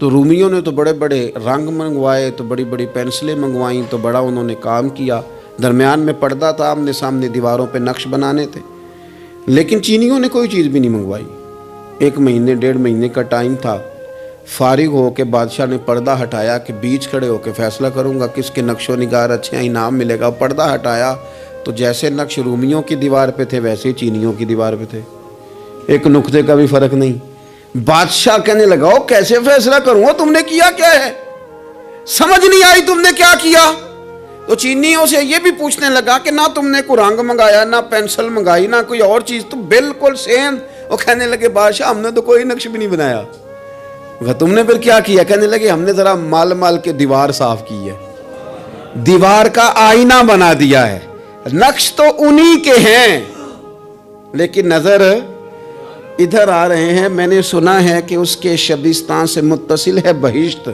تو رومیوں نے تو بڑے بڑے رنگ منگوائے، تو بڑی بڑی پینسلیں منگوائیں، تو بڑا انہوں نے کام کیا، درمیان میں پردہ تھا، آمنے سامنے دیواروں پہ نقش بنانے تھے، لیکن چینیوں نے کوئی چیز بھی نہیں منگوائی۔ 1 مہینے 1.5 مہینے کا ٹائم تھا، فارغ ہو کے بادشاہ نے پردہ ہٹایا کہ بیچ کھڑے ہو کے فیصلہ کروں گا کس کے نقش و نگار اچھے ہیں، انعام ملے گا۔ پردہ ہٹایا تو جیسے نقش رومیوں کی دیوار پہ تھے ویسے ہی چینیوں کی دیوار پہ تھے، ایک نقطے کا بھی فرق نہیں۔ بادشاہ کہنے لگا کیسے فیصلہ کروں، تم نے کیا کیا ہے، سمجھ نہیں آئی تم نے کیا کیا۔ تو چینیوں سے یہ بھی پوچھنے لگا کہ نہ تم نے کوئی رنگ منگایا، نہ پینسل منگائی، نہ کوئی اور چیز، تو بالکل سیم۔ وہ کہنے لگے بادشاہ ہم نے تو کوئی نقش بھی نہیں بنایا۔ تم نے پھر کیا کیا؟ کہنے لگے ہم نے ذرا مال کے دیوار صاف کی ہے، دیوار کا آئینہ بنا دیا ہے، نقش تو انہی کے ہیں لیکن نظر ادھر آ رہے ہیں۔ میں نے سنا ہے کہ اس کے شبستان سے متصل ہے بہشت،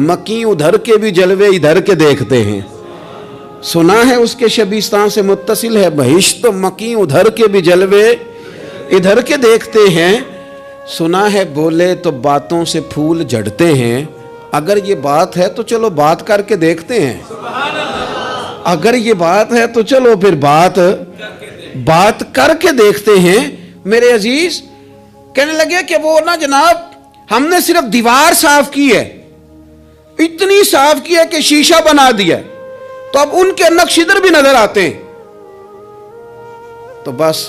مکی ادھر کے بھی جلوے ادھر کے دیکھتے ہیں۔ سنا ہے اس کے شبستان سے متصل ہے بہشت، مکی ادھر کے بھی جلوے ادھر کے دیکھتے ہیں۔ سنا ہے بولے تو باتوں سے پھول جھڑتے ہیں۔ اگر یہ بات ہے تو چلو بات کر کے دیکھتے ہیں، اگر یہ بات ہے تو چلو پھر بات کر کے دیکھتے ہیں۔ میرے عزیز کہنے لگے کہ وہ نا جناب ہم نے صرف دیوار صاف کی ہے، اتنی صاف کی ہے کہ شیشہ بنا دیا، تو اب ان کے نقش ادھر بھی نظر آتے ہیں۔ تو بس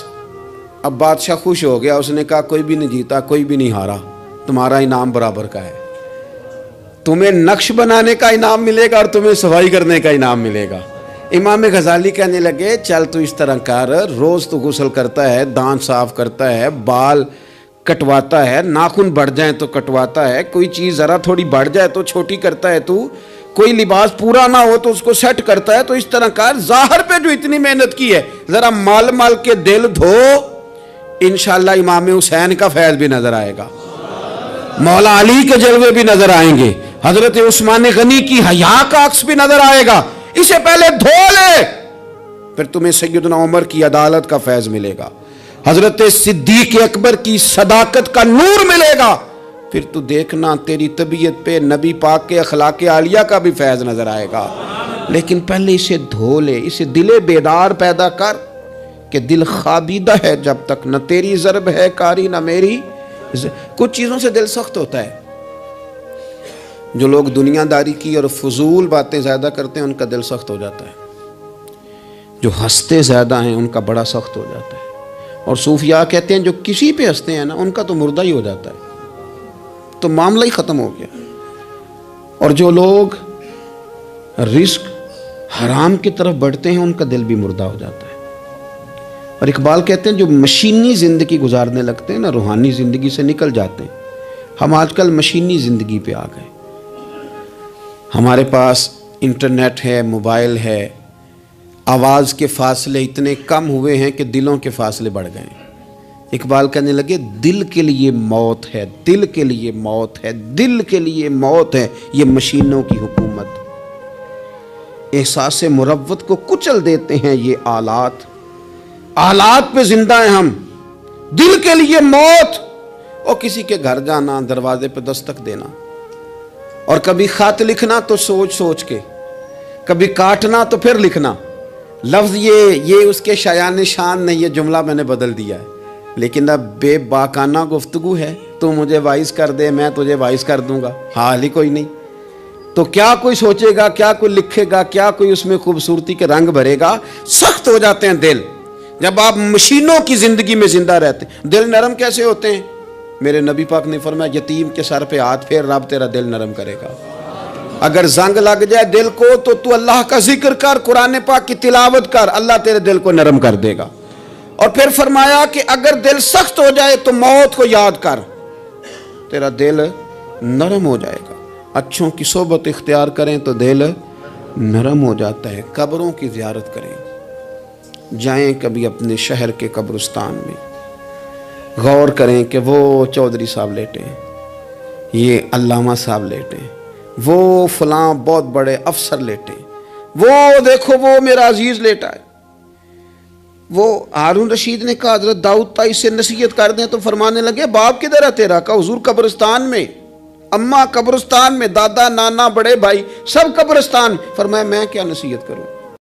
اب بادشاہ خوش ہو گیا، اس نے کہا کوئی بھی نہیں جیتا، کوئی بھی نہیں ہارا، تمہارا انعام برابر کا ہے، تمہیں نقش بنانے کا انعام ملے گا اور تمہیں صفائی کرنے کا انعام ملے گا۔ امام غزالی کہنے لگے چل تو اس طرح کر، روز تو غسل کرتا ہے، دانت صاف کرتا ہے، بال کٹواتا ہے، ناخن بڑھ جائیں تو کٹواتا ہے، کوئی چیز ذرا تھوڑی بڑھ جائے تو چھوٹی کرتا ہے، تو کوئی لباس پورا نہ ہو تو اس کو سیٹ کرتا ہے، تو اس طرح کر ظاہر پہ جو اتنی محنت کی ہے ذرا مال کے دل دھو، انشاءاللہ امام حسین کا فیض بھی نظر آئے گا، مولا علی کے جلوے بھی نظر آئیں گے، حضرت عثمان غنی کی حیا کا عکس بھی نظر آئے گا۔ اسے پہلے دھو لے، پھر تمہیں سیدنا عمر کی عدالت کا فیض ملے گا، حضرت صدیق اکبر کی صداقت کا نور ملے گا، پھر تو دیکھنا تیری طبیعت پہ نبی پاک کے اخلاق عالیہ کا بھی فیض نظر آئے گا۔ لیکن پہلے اسے دھو لے، اسے دل بیدار پیدا کر کہ دل خوابیدہ ہے جب تک، نہ تیری ضرب ہے کاری نہ میری۔ کچھ چیزوں سے دل سخت ہوتا ہے، جو لوگ دنیا داری کی اور فضول باتیں زیادہ کرتے ہیں ان کا دل سخت ہو جاتا ہے، جو ہنستے زیادہ ہیں ان کا بڑا سخت ہو جاتا ہے، اور صوفیاء کہتے ہیں جو کسی پہ ہنستے ہیں نا ان کا تو مردہ ہی ہو جاتا ہے، تو معاملہ ہی ختم ہو گیا۔ اور جو لوگ رزق حرام کی طرف بڑھتے ہیں ان کا دل بھی مردہ ہو جاتا ہے۔ اور اقبال کہتے ہیں جو مشینی زندگی گزارنے لگتے ہیں نا روحانی زندگی سے نکل جاتے ہیں۔ ہم آج کل مشینی زندگی پہ آ گئے، ہمارے پاس انٹرنیٹ ہے، موبائل ہے، آواز کے فاصلے اتنے کم ہوئے ہیں کہ دلوں کے فاصلے بڑھ گئے ہیں۔ اقبال کہنے لگے دل کے لیے موت ہے، دل کے لیے موت ہے، دل کے لیے موت ہے یہ مشینوں کی حکومت۔ احساس مروت کو کچل دیتے ہیں یہ آلات، آلات پہ زندہ ہیں ہم، دل کے لیے موت۔ اور کسی کے گھر جانا، دروازے پہ دستک دینا، اور کبھی خط لکھنا تو سوچ سوچ کے، کبھی کاٹنا تو پھر لکھنا، لفظ یہ اس کے شایان شان نہیں، یہ جملہ میں نے بدل دیا ہے، لیکن اب بے باکانہ گفتگو ہے، تو مجھے وائس کر دے میں تجھے وائس کر دوں گا، حال ہی کوئی نہیں، تو کیا کوئی سوچے گا، کیا کوئی لکھے گا، کیا کوئی اس میں خوبصورتی کے رنگ بھرے گا۔ سخت ہو جاتے ہیں دل جب آپ مشینوں کی زندگی میں زندہ رہتے ہیں۔ دل نرم کیسے ہوتے ہیں؟ میرے نبی پاک نے فرمایا یتیم کے سر پہ ہاتھ پھیر، رب تیرا دل نرم کرے گا۔ اگر زنگ لگ جائے دل کو تو اللہ کا ذکر کر، قرآن پاک کی تلاوت کر، اللہ تیرے دل کو نرم کر دے گا۔ اور پھر فرمایا کہ اگر دل سخت ہو جائے تو موت کو یاد کر، تیرا دل نرم ہو جائے گا۔ اچھوں کی صحبت اختیار کریں تو دل نرم ہو جاتا ہے۔ قبروں کی زیارت کریں، جائیں کبھی اپنے شہر کے قبرستان میں، غور کریں کہ وہ چودھری صاحب لیٹے ہیں، یہ علامہ صاحب لیٹے ہیں، وہ فلاں بہت بڑے افسر لیٹے ہیں، وہ دیکھو وہ میرا عزیز لیٹا ہے۔ وہ ہارون رشید نے کہا حضرت داؤد تائی سے نصیحت کر دیں، تو فرمانے لگے باپ کدھر ہے تیرا؟ کہا حضور قبرستان میں۔ اماں قبرستان میں، دادا نانا بڑے بھائی سب قبرستان. فرمایا میں کیا نصیحت کروں؟